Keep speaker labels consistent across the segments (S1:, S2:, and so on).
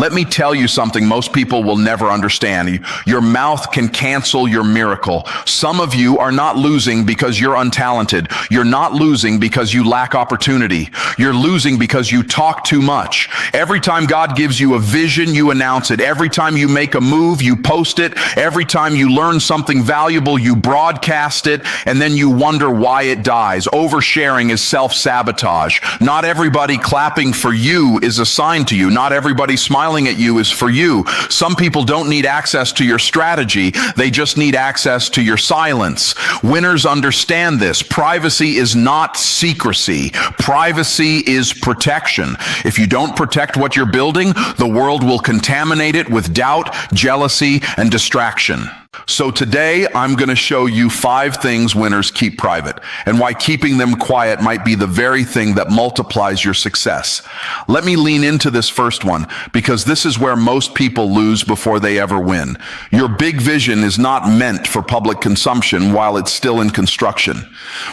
S1: Let me tell you something most people will never understand. Your mouth can cancel your miracle. Some of you are not losing because you're untalented. You're not losing because you lack opportunity. You're losing because you talk too much. Every time God gives you a vision, you announce it. Every time you make a move, you post it. Every time you learn something valuable, you broadcast it, and then you wonder why it dies. Oversharing is self-sabotage. Not everybody clapping for you is assigned to you. Not everybody smiling at you is for you. Some people don't need access to your strategy. They just need access to your silence. Winners understand this. Privacy is not secrecy. Privacy is protection. If you don't protect what you're building, the world will contaminate it with doubt, jealousy, and distraction. So today, I'm going to show you 5 things winners keep private, and why keeping them quiet might be the very thing that multiplies your success. Let me lean into this first one, because this is where most people lose before they ever win. Your big vision is not meant for public consumption while it's still in construction.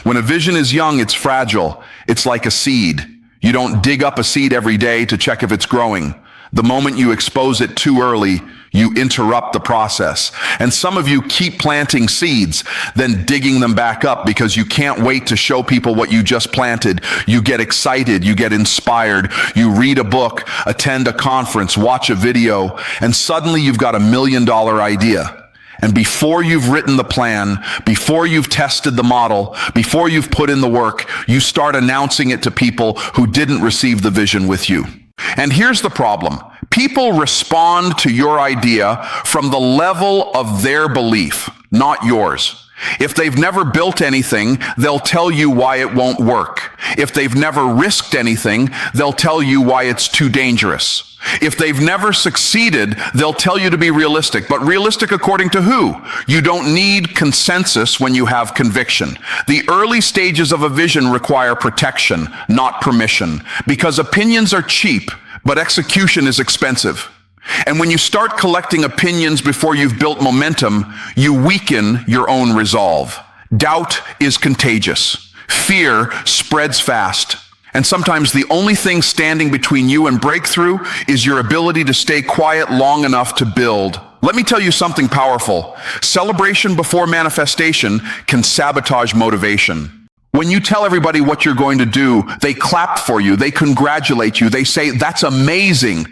S1: When a vision is young, it's fragile. It's like a seed. You don't dig up a seed every day to check if it's growing. The moment you expose it too early, you interrupt the process. And some of you keep planting seeds, then digging them back up because you can't wait to show people what you just planted. You get excited, you get inspired, you read a book, attend a conference, watch a video, and suddenly you've got $1 million idea. And before you've written the plan, before you've tested the model, before you've put in the work, you start announcing it to people who didn't receive the vision with you. And here's the problem. People respond to your idea from the level of their belief, not yours. If they've never built anything, they'll tell you why it won't work. If they've never risked anything, they'll tell you why it's too dangerous. If they've never succeeded, they'll tell you to be realistic. But realistic according to who? You don't need consensus when you have conviction. The early stages of a vision require protection, not permission, because opinions are cheap, but execution is expensive. And when you start collecting opinions before you've built momentum, you weaken your own resolve. Doubt is contagious. Fear spreads fast. And sometimes the only thing standing between you and breakthrough is your ability to stay quiet long enough to build. Let me tell you something powerful. Celebration before manifestation can sabotage motivation. When you tell everybody what you're going to do, they clap for you, they congratulate you, they say, "That's amazing."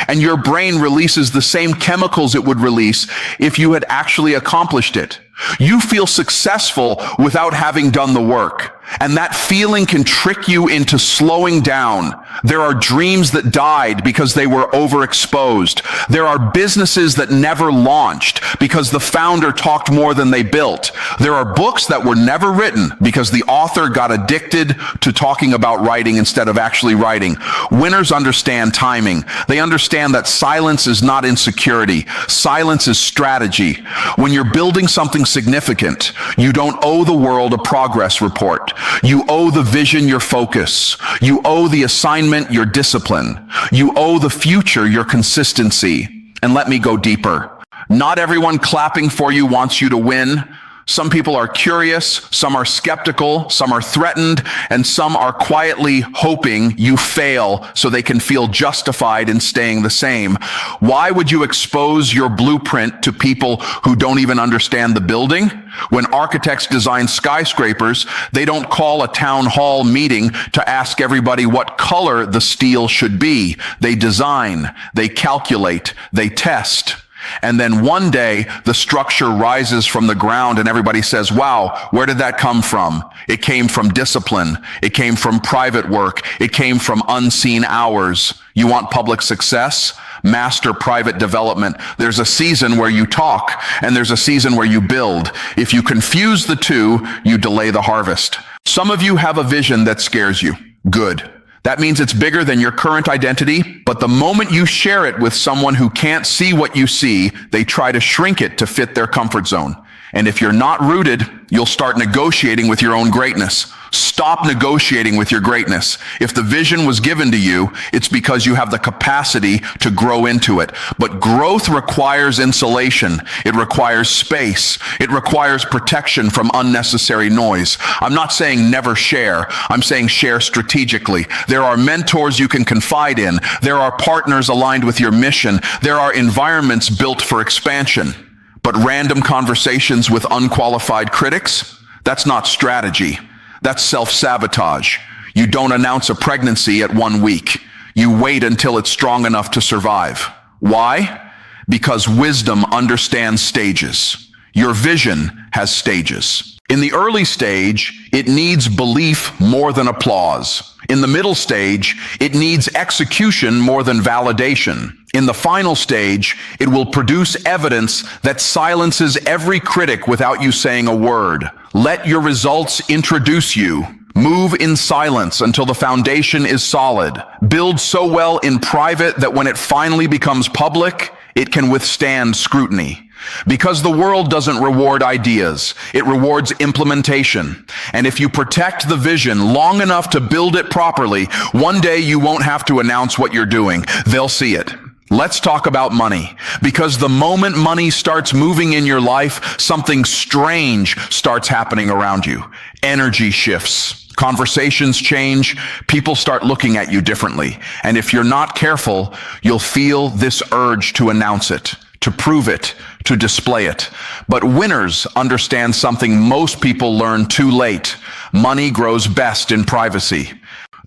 S1: And your brain releases the same chemicals it would release if you had actually accomplished it. You feel successful without having done the work. And that feeling can trick you into slowing down. There are dreams that died because they were overexposed. There are businesses that never launched because the founder talked more than they built. There are books that were never written because the author got addicted to talking about writing instead of actually writing. Winners understand timing. They understand that silence is not insecurity. Silence is strategy. When you're building something significant, you don't owe the world a progress report. You owe the vision your focus. You owe the assignment your discipline. You owe the future your consistency. And let me go deeper. Not everyone clapping for you wants you to win. Some people are curious, some are skeptical, some are threatened, and some are quietly hoping you fail so they can feel justified in staying the same. Why would you expose your blueprint to people who don't even understand the building? When architects design skyscrapers, they don't call a town hall meeting to ask everybody what color the steel should be. They design, they calculate, they test. And then one day, the structure rises from the ground and everybody says, "Wow, where did that come from?" It came from discipline. It came from private work. It came from unseen hours. You want public success? Master private development. There's a season where you talk, and there's a season where you build. If you confuse the two, you delay the harvest. Some of you have a vision that scares you. Good. That means it's bigger than your current identity, but the moment you share it with someone who can't see what you see, they try to shrink it to fit their comfort zone. And if you're not rooted, you'll start negotiating with your own greatness. Stop negotiating with your greatness. If the vision was given to you, it's because you have the capacity to grow into it. But growth requires insulation. It requires space. It requires protection from unnecessary noise. I'm not saying never share. I'm saying share strategically. There are mentors you can confide in. There are partners aligned with your mission. There are environments built for expansion. But random conversations with unqualified critics, that's not strategy. That's self-sabotage. You don't announce a pregnancy at 1 week. You wait until it's strong enough to survive. Why? Because wisdom understands stages. Your vision has stages. In the early stage, it needs belief more than applause. In the middle stage, it needs execution more than validation. In the final stage, it will produce evidence that silences every critic without you saying a word. Let your results introduce you. Move in silence until the foundation is solid. Build so well in private that when it finally becomes public, it can withstand scrutiny. Because the world doesn't reward ideas, it rewards implementation. And if you protect the vision long enough to build it properly, one day you won't have to announce what you're doing. They'll see it. Let's talk about money, because the moment money starts moving in your life, something strange starts happening around you. Energy shifts. Conversations change, people start looking at you differently. And if you're not careful, you'll feel this urge to announce it, to prove it, to display it. But winners understand something most people learn too late. Money grows best in privacy.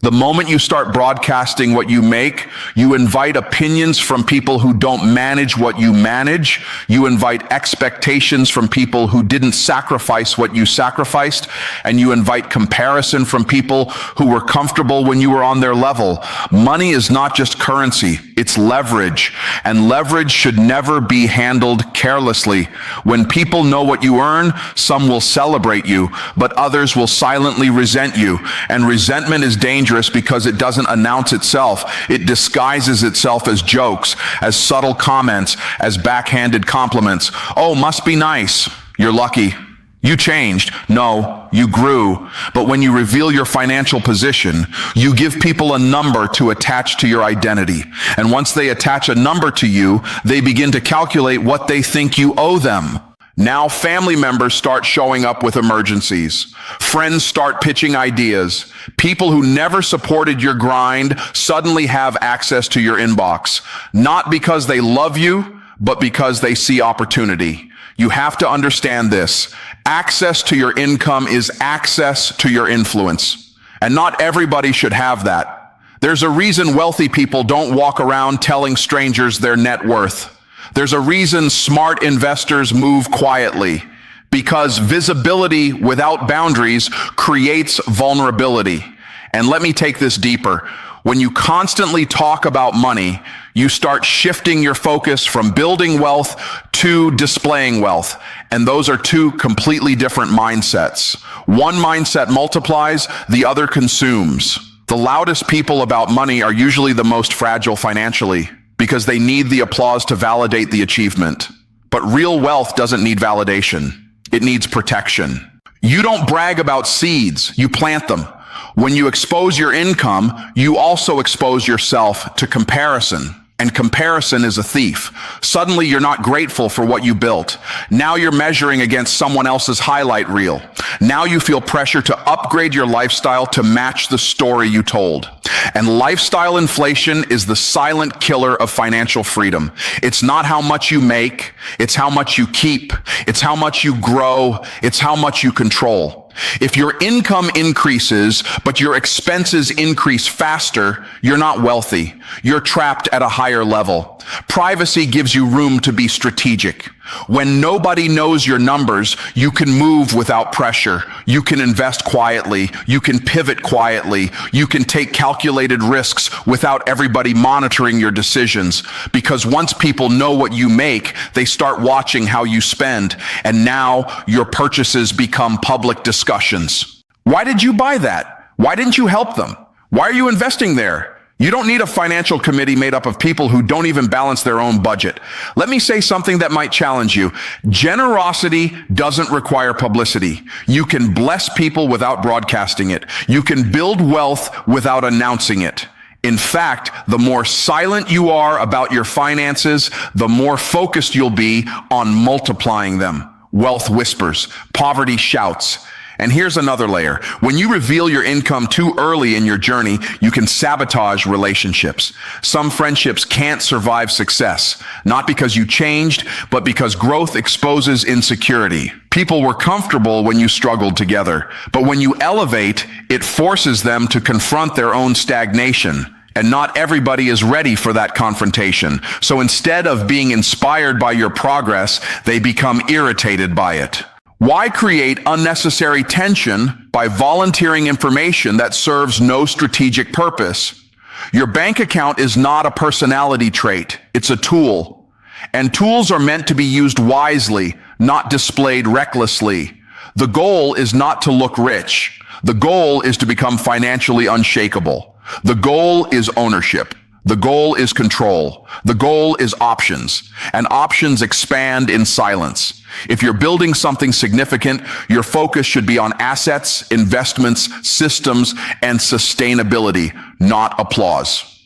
S1: The moment you start broadcasting what you make, you invite opinions from people who don't manage what you manage. You invite expectations from people who didn't sacrifice what you sacrificed. And you invite comparison from people who were comfortable when you were on their level. Money is not just currency, it's leverage. And leverage should never be handled carelessly. When people know what you earn, some will celebrate you, but others will silently resent you. And resentment is dangerous because it doesn't announce itself. It disguises itself as jokes, as subtle comments, as backhanded compliments. Oh, must be nice. You're lucky. You changed. No, you grew. But when you reveal your financial position, you give people a number to attach to your identity. And once they attach a number to you, they begin to calculate what they think you owe them. Now family members start showing up with emergencies. Friends start pitching ideas. People who never supported your grind suddenly have access to your inbox. Not because they love you, but because they see opportunity. You have to understand this. Access to your income is access to your influence. And not everybody should have that. There's a reason wealthy people don't walk around telling strangers their net worth. There's a reason smart investors move quietly, because visibility without boundaries creates vulnerability. And let me take this deeper. When you constantly talk about money, you start shifting your focus from building wealth to displaying wealth. And those are two completely different mindsets. One mindset multiplies, the other consumes. The loudest people about money are usually the most fragile financially, because they need the applause to validate the achievement. But real wealth doesn't need validation. It needs protection. You don't brag about seeds, you plant them. When you expose your income, you also expose yourself to comparison. And comparison is a thief. Suddenly you're not grateful for what you built. Now you're measuring against someone else's highlight reel. Now you feel pressure to upgrade your lifestyle to match the story you told. And lifestyle inflation is the silent killer of financial freedom. It's not how much you make, it's how much you keep, it's how much you grow, it's how much you control. If your income increases, but your expenses increase faster, you're not wealthy. You're trapped at a higher level. Privacy gives you room to be strategic. When nobody knows your numbers, you can move without pressure. You can invest quietly. You can pivot quietly. You can take calculated risks without everybody monitoring your decisions. Because once people know what you make, they start watching how you spend. And now your purchases become public discussions. Why did you buy that? Why didn't you help them? Why are you investing there? You don't need a financial committee made up of people who don't even balance their own budget. Let me say something that might challenge you. Generosity doesn't require publicity. You can bless people without broadcasting it. You can build wealth without announcing it. In fact, the more silent you are about your finances, the more focused you'll be on multiplying them. Wealth whispers, poverty shouts. And here's another layer. When you reveal your income too early in your journey, you can sabotage relationships. Some friendships can't survive success, not because you changed, but because growth exposes insecurity. People were comfortable when you struggled together, but when you elevate, it forces them to confront their own stagnation. And not everybody is ready for that confrontation. So instead of being inspired by your progress, they become irritated by it. Why create unnecessary tension by volunteering information that serves no strategic purpose? Your bank account is not a personality trait. It's a tool. And tools are meant to be used wisely, not displayed recklessly. The goal is not to look rich. The goal is to become financially unshakable. The goal is ownership. The goal is control. The goal is options. And options expand in silence. If you're building something significant, your focus should be on assets, investments, systems, and sustainability, not applause.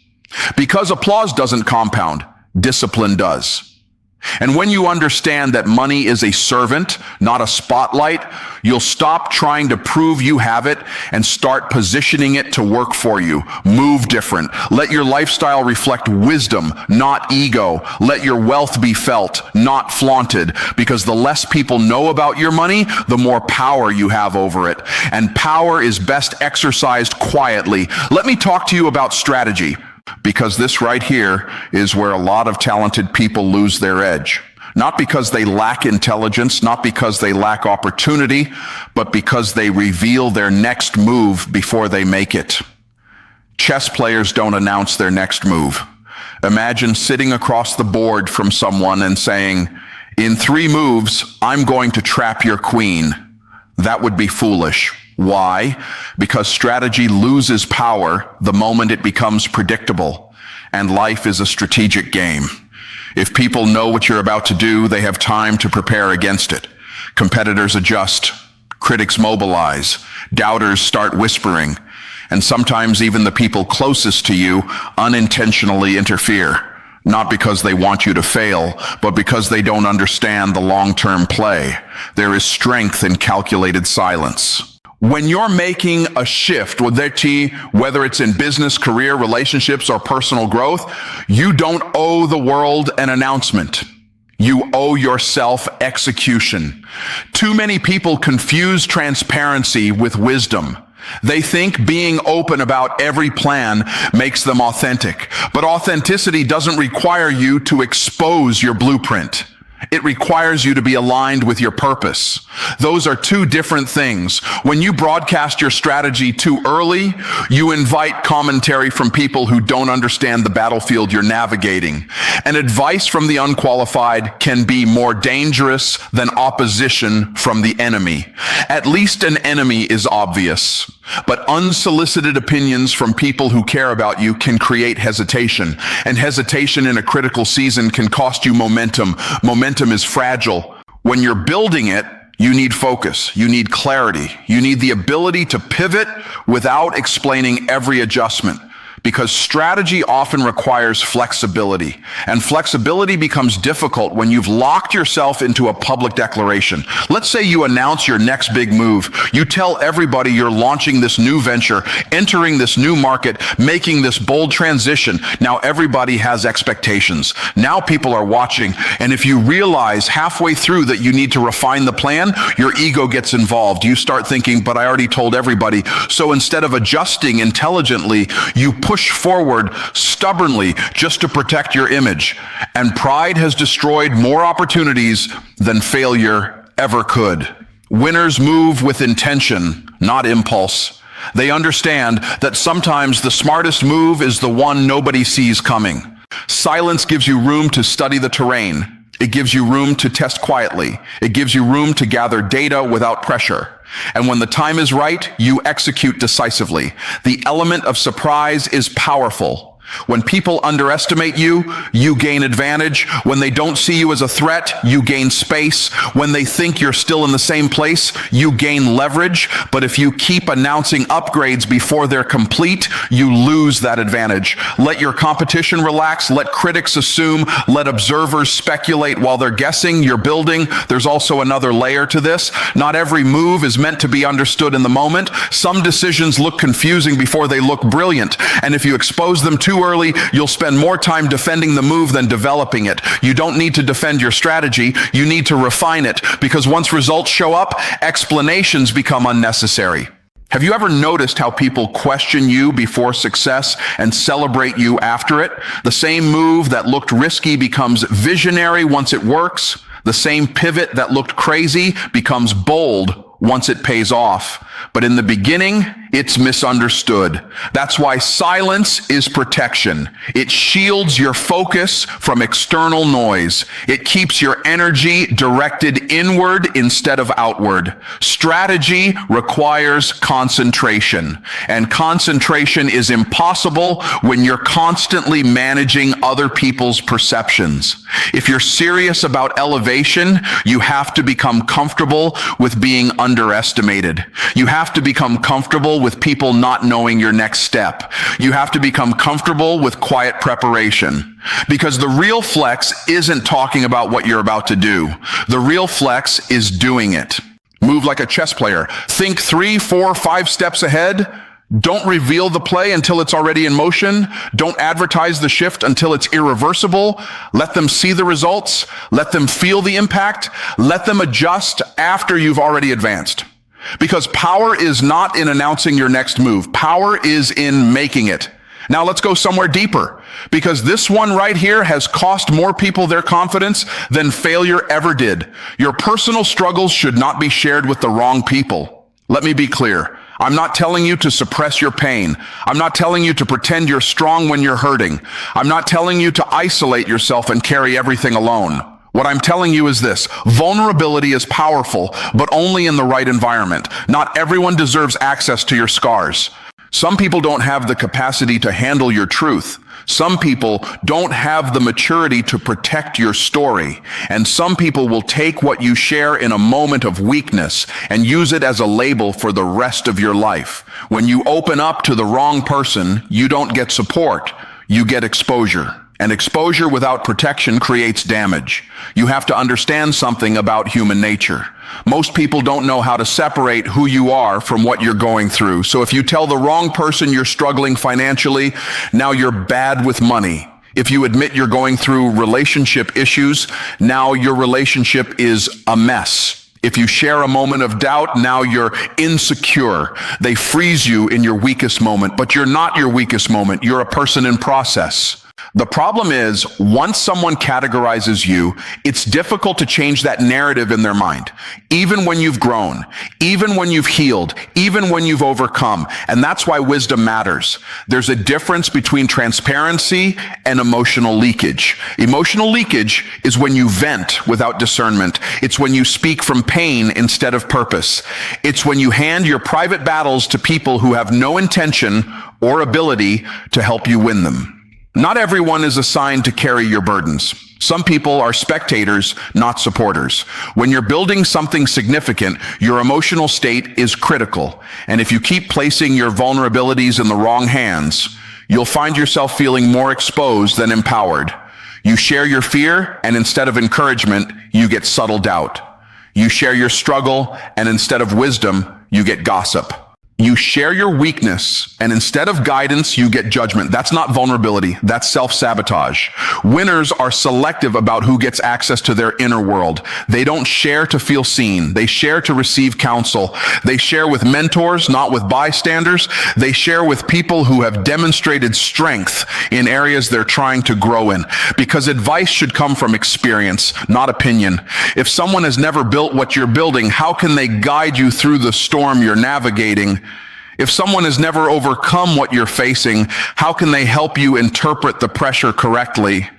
S1: Because applause doesn't compound, discipline does. And when you understand that money is a servant, not a spotlight, you'll stop trying to prove you have it and start positioning it to work for you. Move different. Let your lifestyle reflect wisdom, not ego. Let your wealth be felt, not flaunted, because the less people know about your money, the more power you have over it. And power is best exercised quietly. Let me talk to you about strategy. Because this right here is where a lot of talented people lose their edge. Not because they lack intelligence, not because they lack opportunity, but because they reveal their next move before they make it. Chess players don't announce their next move. Imagine sitting across the board from someone and saying, "In 3 moves, I'm going to trap your queen." That would be foolish. Why? Because strategy loses power the moment it becomes predictable, and life is a strategic game. If people know what you're about to do, they have time to prepare against it. Competitors adjust, critics mobilize, doubters start whispering, and sometimes even the people closest to you unintentionally interfere. Not because they want you to fail, but because they don't understand the long-term play. There is strength in calculated silence. When you're making a shift, whether it's in business, career, relationships, or personal growth, you don't owe the world an announcement. You owe yourself execution. Too many people confuse transparency with wisdom. They think being open about every plan makes them authentic. But authenticity doesn't require you to expose your blueprint. It requires you to be aligned with your purpose. Those are 2 different things. When you broadcast your strategy too early, you invite commentary from people who don't understand the battlefield you're navigating. And advice from the unqualified can be more dangerous than opposition from the enemy. At least an enemy is obvious. But unsolicited opinions from people who care about you can create hesitation. And hesitation in a critical season can cost you momentum. Momentum is fragile. When you're building it, you need focus. You need clarity. You need the ability to pivot without explaining every adjustment. Because strategy often requires flexibility. And flexibility becomes difficult when you've locked yourself into a public declaration. Let's say you announce your next big move. You tell everybody you're launching this new venture, entering this new market, making this bold transition. Now everybody has expectations. Now people are watching. And if you realize halfway through that you need to refine the plan, your ego gets involved. You start thinking, but I already told everybody. So instead of adjusting intelligently, you push forward stubbornly just to protect your image. And pride has destroyed more opportunities than failure ever could. Winners move with intention, not impulse. They understand that sometimes the smartest move is the one nobody sees coming. Silence gives you room to study the terrain. It gives you room to test quietly. It gives you room to gather data without pressure. And when the time is right, you execute decisively. The element of surprise is powerful. When people underestimate you, you gain advantage. When they don't see you as a threat, you gain space. When they think you're still in the same place, you gain leverage. But if you keep announcing upgrades before they're complete, you lose that advantage. Let your competition relax. Let critics assume. Let observers speculate while they're guessing. You're building. There's also another layer to this. Not every move is meant to be understood in the moment. Some decisions look confusing before they look brilliant. And if you expose them too early, you'll spend more time defending the move than developing it. You don't need to defend your strategy, you need to refine it, because once results show up, explanations become unnecessary. Have you ever noticed how people question you before success and celebrate you after it? The same move that looked risky becomes visionary once it works. The same pivot that looked crazy becomes bold once it pays off. But in the beginning, it's misunderstood. That's why silence is protection. It shields your focus from external noise. It keeps your energy directed inward instead of outward. Strategy requires concentration, and concentration is impossible when you're constantly managing other people's perceptions. If you're serious about elevation, you have to become comfortable with being underestimated. You have to become comfortable with people not knowing your next step. You have to become comfortable with quiet preparation. Because the real flex isn't talking about what you're about to do. The real flex is doing it. Move like a chess player. Think 3, 4, 5 steps ahead. Don't reveal the play until it's already in motion. Don't advertise the shift until it's irreversible. Let them see the results. Let them feel the impact. Let them adjust after you've already advanced. Because power is not in announcing your next move. Power is in making it. Now let's go somewhere deeper, because this one right here has cost more people their confidence than failure ever did. Your personal struggles should not be shared with the wrong people. Let me be clear. I'm not telling you to suppress your pain. I'm not telling you to pretend you're strong when you're hurting. I'm not telling you to isolate yourself and carry everything alone. What I'm telling you is this: vulnerability is powerful, but only in the right environment. Not everyone deserves access to your scars. Some people don't have the capacity to handle your truth. Some people don't have the maturity to protect your story. And some people will take what you share in a moment of weakness and use it as a label for the rest of your life. When you open up to the wrong person, you don't get support, you get exposure. And exposure without protection creates damage. You have to understand something about human nature. Most people don't know how to separate who you are from what you're going through. So if you tell the wrong person you're struggling financially, now you're bad with money. If you admit you're going through relationship issues, now your relationship is a mess. If you share a moment of doubt, now you're insecure. They freeze you in your weakest moment, but you're not your weakest moment. You're a person in process. The problem is, once someone categorizes you, it's difficult to change that narrative in their mind. Even when you've grown, even when you've healed, even when you've overcome. And that's why wisdom matters. There's a difference between transparency and emotional leakage. Emotional leakage is when you vent without discernment. It's when you speak from pain instead of purpose. It's when you hand your private battles to people who have no intention or ability to help you win them. Not everyone is assigned to carry your burdens. Some people are spectators, not supporters. When you're building something significant, your emotional state is critical. And if you keep placing your vulnerabilities in the wrong hands, you'll find yourself feeling more exposed than empowered. You share your fear, and instead of encouragement, you get subtle doubt. You share your struggle, and instead of wisdom, you get gossip. You share your weakness, and instead of guidance, you get judgment. That's not vulnerability. That's self-sabotage. Winners are selective about who gets access to their inner world. They don't share to feel seen. They share to receive counsel. They share with mentors, not with bystanders. They share with people who have demonstrated strength in areas they're trying to grow in. Because advice should come from experience, not opinion. If someone has never built what you're building, how can they guide you through the storm you're navigating? If someone has never overcome what you're facing, how can they help you interpret the pressure correctly?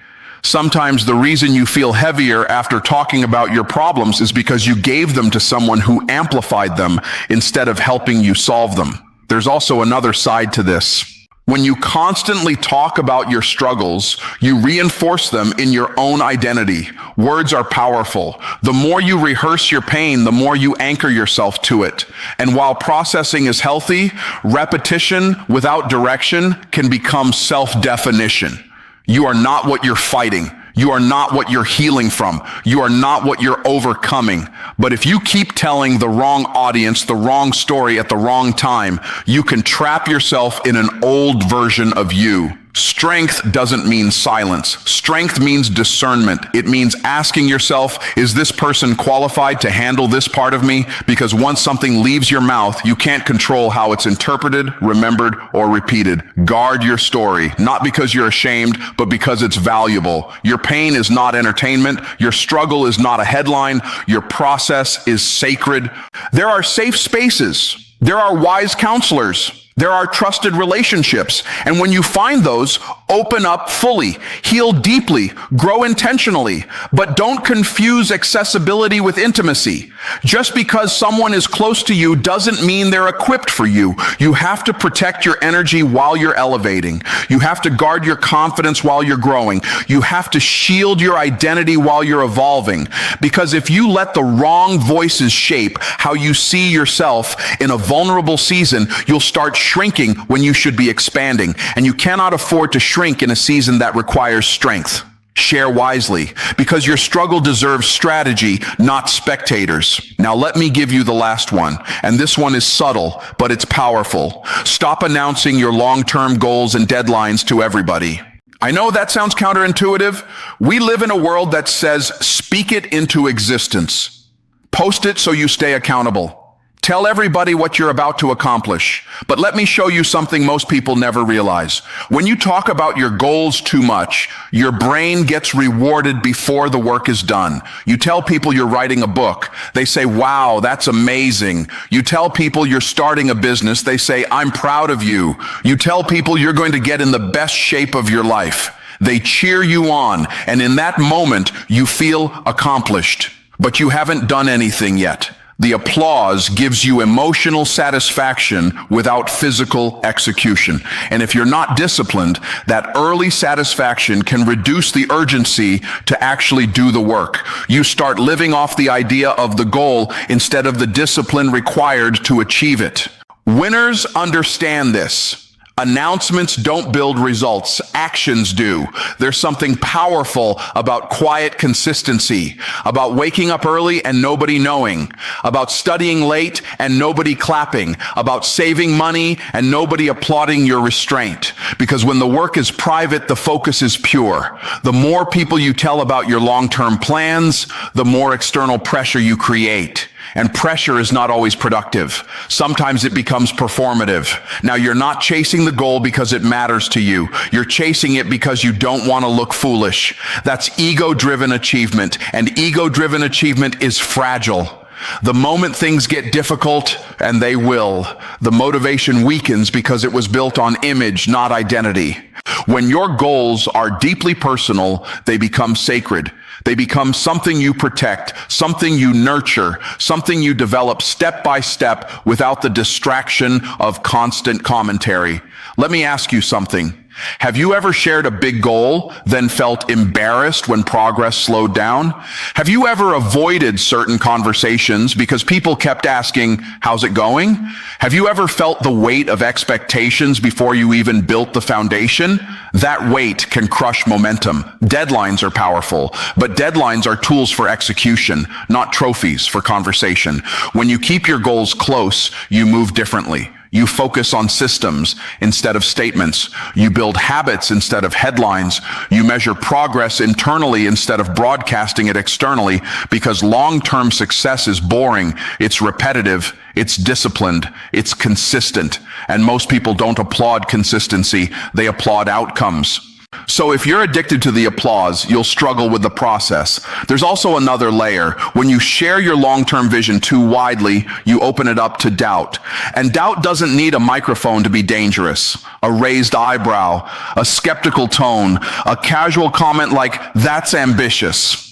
S1: Sometimes the reason you feel heavier after talking about your problems is because you gave them to someone who amplified them instead of helping you solve them. There's also another side to this. When you constantly talk about your struggles, you reinforce them in your own identity. Words are powerful. The more you rehearse your pain, the more you anchor yourself to it. And while processing is healthy, repetition without direction can become self-definition. You are not what you're fighting. You are not what you're healing from. You are not what you're overcoming. But if you keep telling the wrong audience the wrong story at the wrong time, you can trap yourself in an old version of you. Strength doesn't mean silence. Strength means discernment. It means asking yourself, is this person qualified to handle this part of me? Because once something leaves your mouth, you can't control how it's interpreted, remembered, or repeated. Guard your story, not because you're ashamed, but because it's valuable. Your pain is not entertainment. Your struggle is not a headline. Your process is sacred. There are safe spaces. There are wise counselors. There are trusted relationships. And when you find those, open up fully, heal deeply, grow intentionally, but don't confuse accessibility with intimacy. Just because someone is close to you doesn't mean they're equipped for you. You have to protect your energy while you're elevating. You have to guard your confidence while you're growing. You have to shield your identity while you're evolving. Because if you let the wrong voices shape how you see yourself in a vulnerable season, you'll start shrinking when you should be expanding. And you cannot afford to shrink in a season that requires strength. Share wisely, because your struggle deserves strategy, not spectators. Now let me give you the last one, and this one is subtle, but it's powerful. Stop announcing your long-term goals and deadlines to everybody. I know that sounds counterintuitive. We live in a world that says, speak it into existence. Post it so you stay accountable. Tell everybody what you're about to accomplish. But let me show you something most people never realize. When you talk about your goals too much, your brain gets rewarded before the work is done. You tell people you're writing a book. They say, wow, that's amazing. You tell people you're starting a business. They say, I'm proud of you. You tell people you're going to get in the best shape of your life. They cheer you on. And in that moment, you feel accomplished. But you haven't done anything yet. The applause gives you emotional satisfaction without physical execution. And if you're not disciplined, that early satisfaction can reduce the urgency to actually do the work. You start living off the idea of the goal instead of the discipline required to achieve it. Winners understand this. Announcements don't build results, actions do. There's something powerful about quiet consistency, about waking up early and nobody knowing, about studying late and nobody clapping, about saving money and nobody applauding your restraint. Because when the work is private, the focus is pure. The more people you tell about your long-term plans, the more external pressure you create. And pressure is not always productive. Sometimes it becomes performative. Now, you're not chasing the goal because it matters to you. You're chasing it because you don't want to look foolish. That's ego-driven achievement, and ego-driven achievement is fragile. The moment things get difficult, and they will, the motivation weakens because it was built on image, not identity. When your goals are deeply personal, they become sacred. They become something you protect, something you nurture, something you develop step by step without the distraction of constant commentary. Let me ask you something. Have you ever shared a big goal, then felt embarrassed when progress slowed down? Have you ever avoided certain conversations because people kept asking, how's it going? Have you ever felt the weight of expectations before you even built the foundation? That weight can crush momentum. Deadlines are powerful, but deadlines are tools for execution, not trophies for conversation. When you keep your goals close, you move differently. You focus on systems instead of statements. You build habits instead of headlines. You measure progress internally instead of broadcasting it externally, because long-term success is boring. It's repetitive. It's disciplined. It's consistent. And most people don't applaud consistency. They applaud outcomes. So if you're addicted to the applause, you'll struggle with the process. There's also another layer. When you share your long-term vision too widely, you open it up to doubt. And doubt doesn't need a microphone to be dangerous. A raised eyebrow, a skeptical tone, a casual comment like, "That's ambitious."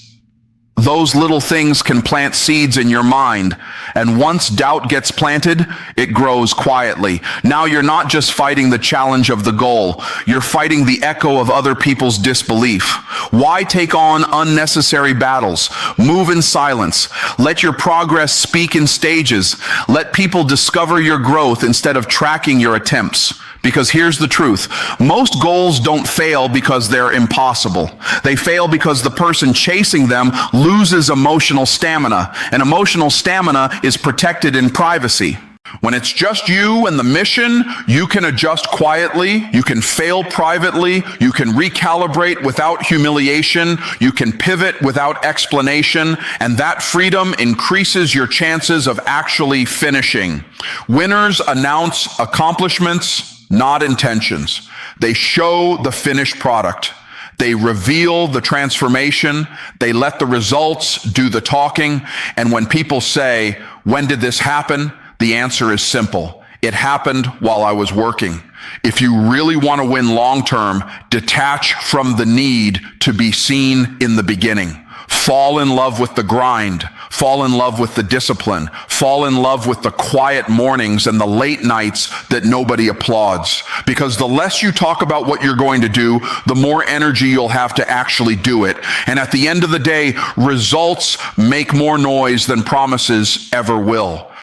S1: Those little things can plant seeds in your mind, and once doubt gets planted, it grows quietly. Now you're not just fighting the challenge of the goal, you're fighting the echo of other people's disbelief. Why take on unnecessary battles? Move in silence. Let your progress speak in stages. Let people discover your growth instead of tracking your attempts. Because here's the truth. Most goals don't fail because they're impossible. They fail because the person chasing them loses emotional stamina, and emotional stamina is protected in privacy. When it's just you and the mission, you can adjust quietly, you can fail privately, you can recalibrate without humiliation, you can pivot without explanation, and that freedom increases your chances of actually finishing. Winners announce accomplishments, not intentions. They show the finished product. They reveal the transformation. They let the results do the talking. And when people say, "When did this happen?" the answer is simple. It happened while I was working. If you really want to win long-term, detach from the need to be seen in the beginning. Fall in love with the grind. Fall in love with the discipline. Fall in love with the quiet mornings and the late nights that nobody applauds. Because the less you talk about what you're going to do, the more energy you'll have to actually do it. And at the end of the day, results make more noise than promises ever will.